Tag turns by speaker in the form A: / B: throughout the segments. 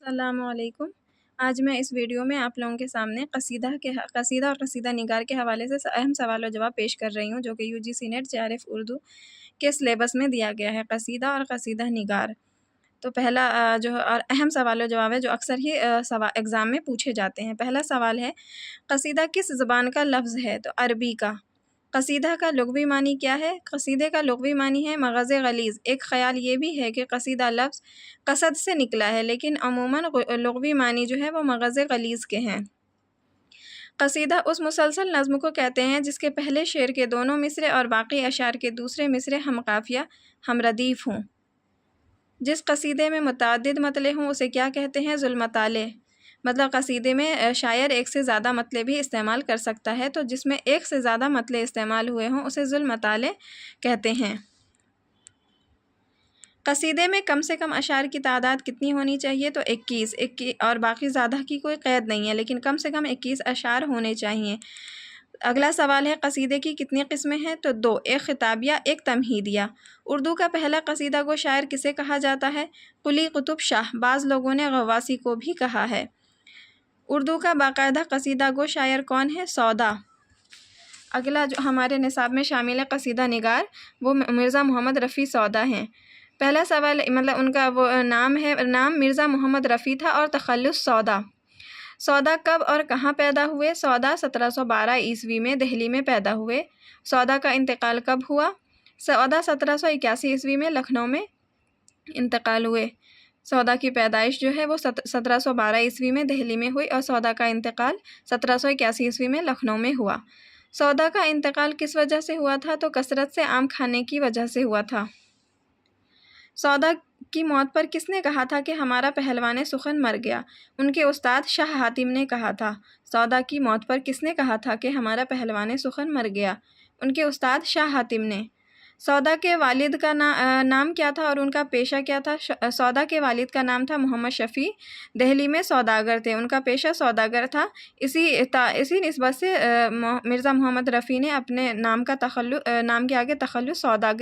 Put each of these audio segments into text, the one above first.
A: السلام علیکم۔ آج میں اس ویڈیو میں آپ لوگوں کے سامنے قصیدہ اور قصیدہ نگار کے حوالے سے اہم سوال و جواب پیش کر رہی ہوں، جو کہ UGC نیٹ JRF اردو کے سلیبس میں دیا گیا ہے، قصیدہ اور قصیدہ نگار۔ تو پہلا جو اور اہم سوال و جواب ہے جو اکثر ہی ایگزام میں پوچھے جاتے ہیں۔ پہلا سوال ہے، قصیدہ کس زبان کا لفظ ہے؟ تو عربی کا۔ قصیدہ کا لغوی معنی کیا ہے؟ قصیدے کا لغوی معنی ہے مغز غلیظ۔ ایک خیال یہ بھی ہے کہ قصیدہ لفظ قصد سے نکلا ہے، لیکن عموماً لغوی معنی جو ہے وہ مغز غلیظ کے ہیں۔ قصیدہ اس مسلسل نظم کو کہتے ہیں جس کے پہلے شعر کے دونوں مصرے اور باقی اشعار کے دوسرے مصرے ہم قافیہ ہم ردیف ہوں۔ جس قصیدے میں متعدد مطلع ہوں اسے کیا کہتے ہیں؟ ذو المطالع۔ مطلب قصیدے میں شاعر ایک سے زیادہ مطلع بھی استعمال کر سکتا ہے، تو جس میں ایک سے زیادہ مطلع استعمال ہوئے ہوں اسے ذو المطالع کہتے ہیں۔ قصیدے میں کم سے کم اشعار کی تعداد کتنی ہونی چاہیے؟ تو 21 اور باقی زیادہ کی کوئی قید نہیں ہے، لیکن کم سے کم 21 اشعار ہونے چاہیے۔ اگلا سوال ہے، قصیدے کی کتنی قسمیں ہیں؟ تو 2، ایک خطابیہ، ایک تمہیدیہ۔ اردو کا پہلا قصیدہ گو شاعر کسے کہا جاتا ہے؟ قلی قطب شاہ، بعض لوگوں نے غواصی کو بھی کہا ہے۔ اردو کا باقاعدہ قصیدہ گو شاعر کون ہے؟ سودا۔ اگلا جو ہمارے نصاب میں شامل ہے قصیدہ نگار، وہ مرزا محمد رفیع سودا ہیں۔ پہلا سوال مطلب ان کا وہ نام مرزا محمد رفیع تھا اور تخلص سودا۔ سودا کب اور کہاں پیدا ہوئے؟ سودا 1712 عیسوی میں دہلی میں پیدا ہوئے۔ سودا کا انتقال کب ہوا؟ سودا 1781 عیسوی میں لکھنؤ میں انتقال ہوئے۔ سودا کی پیدائش جو ہے وہ 1712 عیسوی میں دہلی میں ہوئی اور سودا کا انتقال 1781 عیسوی میں لکھنؤ میں ہوا۔ سودا کا انتقال کس وجہ سے ہوا تھا؟ تو کثرت سے آم کھانے کی وجہ سے ہوا تھا۔ سودا کی موت پر کس نے کہا تھا کہ ہمارا پہلوان سخن مر گیا؟ ان کے استاد شاہ حاتم نے کہا تھا۔ سودا کی موت پر کس نے کہا تھا کہ ہمارا پہلوان سخن مر گیا؟ ان کے استاد شاہ حاتم نے۔ سودا کے والد کا نام کیا تھا اور ان کا پیشہ کیا تھا؟ سودا کے والد کا نام تھا محمد شفیع، دہلی میں سوداگر تھے، ان کا پیشہ سوداگر تھا۔ اسی نسبت سے مرزا محمد رفیع نے اپنے نام کے آگے تخلص سودا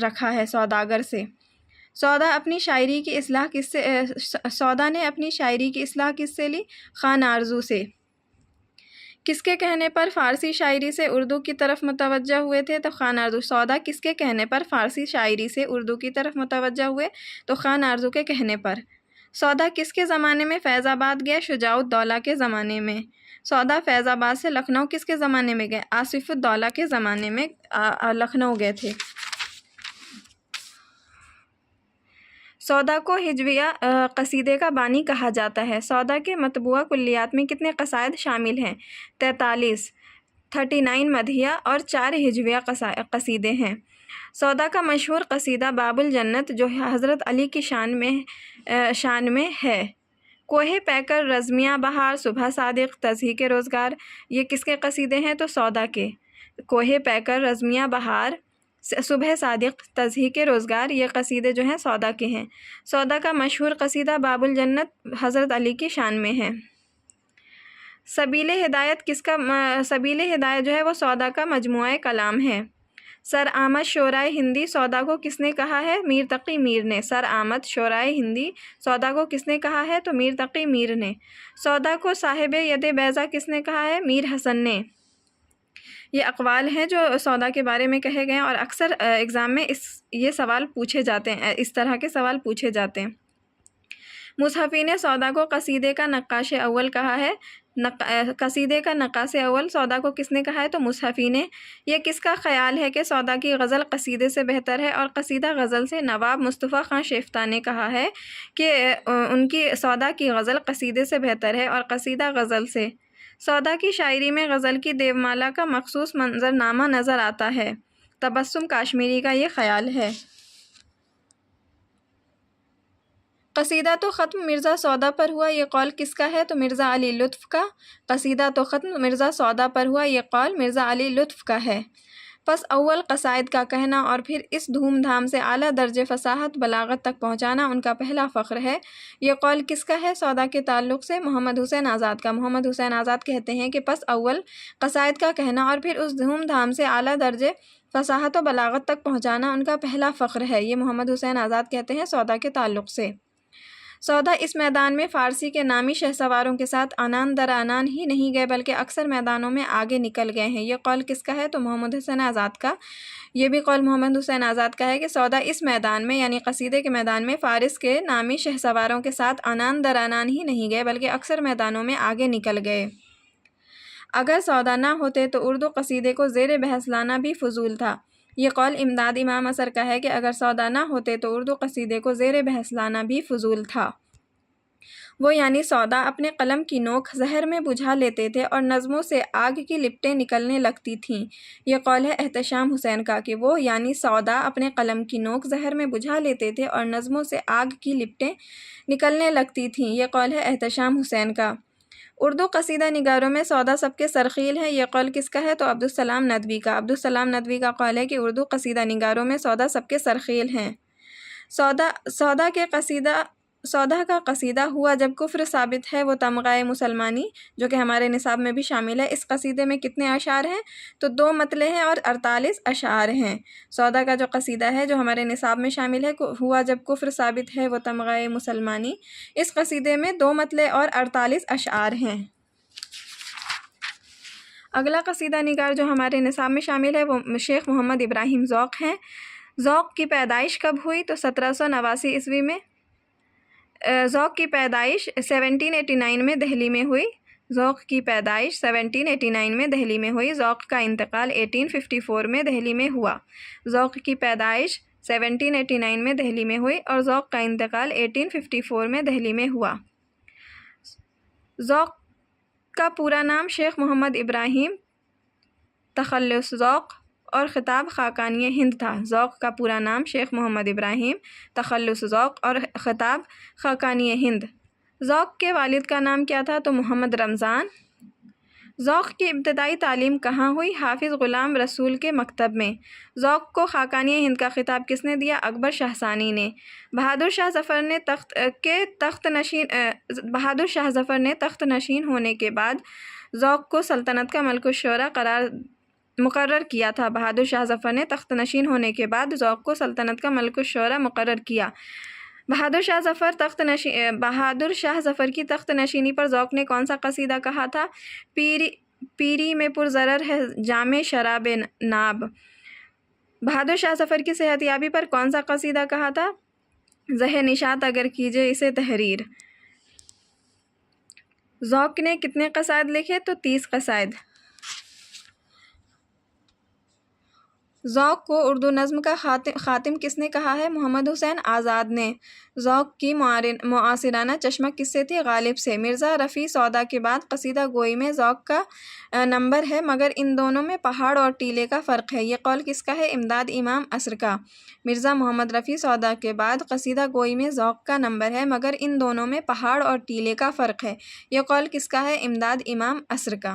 A: رکھا ہے، سوداگر سے۔ سودا نے اپنی شاعری کی اصلاح کس سے لی؟ خان آرزو سے۔ کس کے کہنے پر فارسی شاعری سے اردو کی طرف متوجہ ہوئے تھے؟ تو خان آرزو۔ سودا کس کے کہنے پر فارسی شاعری سے اردو کی طرف متوجہ ہوئے؟ تو خان آرزو کے کہنے پر۔ سودا کس کے زمانے میں فیض آباد گئے؟ شجاع الدولہ کے زمانے میں۔ سودا فیض آباد سے لکھنؤ کس کے زمانے میں گئے؟ آصف الدولہ کے زمانے میں لکھنؤ گئے تھے۔ سودا کو ہجویہ قصیدے کا بانی کہا جاتا ہے۔ سودا کے مطبوعہ کلیات میں کتنے قصائد شامل ہیں؟ 39 مدحیہ اور 4 ہجویہ قصیدے ہیں۔ سودا کا مشہور قصیدہ باب الجنت جو حضرت علی کی شان میں ہے۔ کوہ پیکر، رزمیہ بہار، صبح صادق، تضحیک روزگار، یہ کس کے قصیدے ہیں؟ تو سودا کے۔ کوہ پیکر، رزمیہ بہار، صبح صادق، تضحیک روزگار، یہ قصیدے جو ہیں سودا کے ہیں۔ سودا کا مشہور قصیدہ باب الجنت حضرت علی کی شان میں ہے۔ سبیل ہدایت جو ہے وہ سودا کا مجموعہ کلام ہے۔ سر آمد شعرائے ہندی سودا کو کس نے کہا ہے؟ میر تقی میر نے۔ سر آمد شعرائے ہندی سودا کو کس نے کہا ہے؟ تو میر تقی میر نے۔ سودا کو صاحب ید بیضا کس نے کہا ہے؟ میر حسن نے۔ یہ اقوال ہیں جو سودا کے بارے میں کہے گئے ہیں اور اکثر ایگزام میں یہ سوال پوچھے جاتے ہیں، اس طرح کے سوال پوچھے جاتے ہیں۔ مصحفی نے سودا کو قصیدے کا نقاش اول کہا ہے۔ قصیدے کا نقاش اول سودا کو کس نے کہا ہے؟ تو مصحفی نے۔ یہ کس کا خیال ہے کہ سودا کی غزل قصیدے سے بہتر ہے؟ اور قصیدہ غزل سے نواب مصطفیٰ خان شیفتہ نے کہا ہے کہ ان کی سودا کی غزل قصیدے سے بہتر ہے اور قصیدہ غزل سے۔ سودا کی شاعری میں غزل کی دیومالا کا مخصوص منظرنامہ نظر آتا ہے۔ تبسم کاشمیری کا یہ خیال ہے۔ قصیدہ تو ختم مرزا سودا پر ہوا، یہ قول کس کا ہے؟ تو مرزا علی لطف کا۔ قصیدہ تو ختم مرزا سودا پر ہوا، یہ قول مرزا علی لطف کا ہے۔ پس اول قصائد کا کہنا اور پھر اس دھوم دھام سے اعلیٰ درجے فصاحت بلاغت تک پہنچانا ان کا پہلا فخر ہے، یہ قول کس کا ہے؟ سودا کے تعلق سے محمد حسین آزاد کا۔ محمد حسین آزاد کہتے ہیں کہ پس اول قصائد کا کہنا اور پھر اس دھوم دھام سے اعلیٰ درجے فصاحت و بلاغت تک پہنچانا ان کا پہلا فخر ہے، یہ محمد حسین آزاد کہتے ہیں سودا کے تعلق سے۔ سودا اس میدان میں فارسی کے نامی شہسواروں کے ساتھ آنان در آنان ہی نہیں گئے بلکہ اکثر میدانوں میں آگے نکل گئے ہیں۔ یہ قول کس کا ہے؟ تو محمد حسین آزاد کا۔ یہ بھی قول محمد حسین آزاد کا ہے کہ سودا اس میدان میں یعنی قصیدے کے میدان میں فارس کے نامی شہسواروں کے ساتھ آنان در آنان ہی نہیں گئے بلکہ اکثر میدانوں میں آگے نکل گئے۔ اگر سودا نہ ہوتے تو اردو قصیدے کو زیر بحث لانا بھی فضول تھا۔ یہ قول امداد امام اثر کا ہے کہ اگر سودا نہ ہوتے تو اردو قصیدے کو زیر بحث لانا بھی فضول تھا۔ وہ یعنی سودا اپنے قلم کی نوک زہر میں بجھا لیتے تھے اور نظموں سے آگ کی لپٹیں نکلنے لگتی تھیں۔ یہ قول ہے احتشام حسین کا کہ وہ یعنی سودا اپنے قلم کی نوک زہر میں بجھا لیتے تھے اور نظموں سے آگ کی لپٹیں نکلنے لگتی تھیں۔ یہ قول ہے احتشام حسین کا۔ اردو قصیدہ نگاروں میں سودا سب کے سرخیل ہے۔ یہ قول کس کا ہے؟ تو عبدالسلام ندوی کا۔ عبدالسلام ندوی کا قول ہے کہ اردو قصیدہ نگاروں میں سودا سب کے سرخیل ہیں۔ سودا کا قصیدہ ہوا جب کفر ثابت ہے وہ تمغہ مسلمانی، جو کہ ہمارے نصاب میں بھی شامل ہے۔ اس قصیدے میں کتنے اشعار ہیں؟ تو 2 مطلع ہیں اور 48 اشعار ہیں۔ سودا کا جو قصیدہ ہے جو ہمارے نصاب میں شامل ہے، ہوا جب کفر ثابت ہے وہ تمغہ مسلمانی، اس قصیدے میں 2 مطلع اور 48 اشعار ہیں۔ اگلا قصیدہ نگار جو ہمارے نصاب میں شامل ہے وہ شیخ محمد ابراہیم ذوق ہیں۔ ذوق کی پیدائش کب ہوئی؟ تو 1789 عیسوی میں۔ ذوق کی پیدائش 1789 میں دہلی میں ہوئی۔ ذوق کی پیدائش 1789 میں دہلی میں ہوئی۔ ذوق کا انتقال 1854 میں دہلی میں ہوا۔ ذوق کی پیدائش 1789 میں دہلی میں ہوئی اور ذوق کا انتقال 1854 میں دہلی میں ہوا۔ ذوق کا پورا نام شیخ محمد ابراہیم تخلص ذوق اور خطاب خاقانی ہند تھا۔ ذوق کا پورا نام شیخ محمد ابراہیم تخلص ذوق اور خطاب خاقانی ہند۔ ذوق کے والد کا نام کیا تھا؟ تو محمد رمضان۔ ذوق کی ابتدائی تعلیم کہاں ہوئی؟ حافظ غلام رسول کے مکتب میں۔ ذوق کو خاقانی ہند کا خطاب کس نے دیا؟ اکبر شاہ ثانی نے۔ بہادر شاہ ظفر نے تخت نشین ہونے کے بعد ذوق کو سلطنت کا ملک الشعراء مقرر کیا تھا۔ بہادر شاہ ظفر نے تخت نشین ہونے کے بعد ذوق کو سلطنت کا ملک الشعراء مقرر کیا۔ بہادر شاہ ظفر کی تخت نشینی پر ذوق نے کون سا قصیدہ کہا تھا؟ پیری میں پرضرر ہے جام شراب ناب۔ بہادر شاہ ظفر کی صحت یابی پر کون سا قصیدہ کہا تھا؟ زہ نشاط اگر کیجے اسے تحریر۔ ذوق نے کتنے قصائد لکھے؟ تو 30 قصائد۔ ذوق کو اردو نظم کا خاتم کس نے کہا ہے؟ محمد حسین آزاد نے۔ ذوق کی معاصرانہ چشمہ کس سے تھی؟ غالب سے۔ مرزا رفیع سودا کے بعد قصیدہ گوئی میں ذوق کا نمبر ہے مگر ان دونوں میں پہاڑ اور ٹیلے کا فرق ہے۔ یہ قول کس کا ہے؟ امداد امام اثر کا۔ مرزا محمد رفیع سودا کے بعد قصیدہ گوئی میں ذوق کا نمبر ہے مگر ان دونوں میں پہاڑ اور ٹیلے کا فرق ہے۔ یہ قول کس کا ہے؟ امداد امام اثر کا۔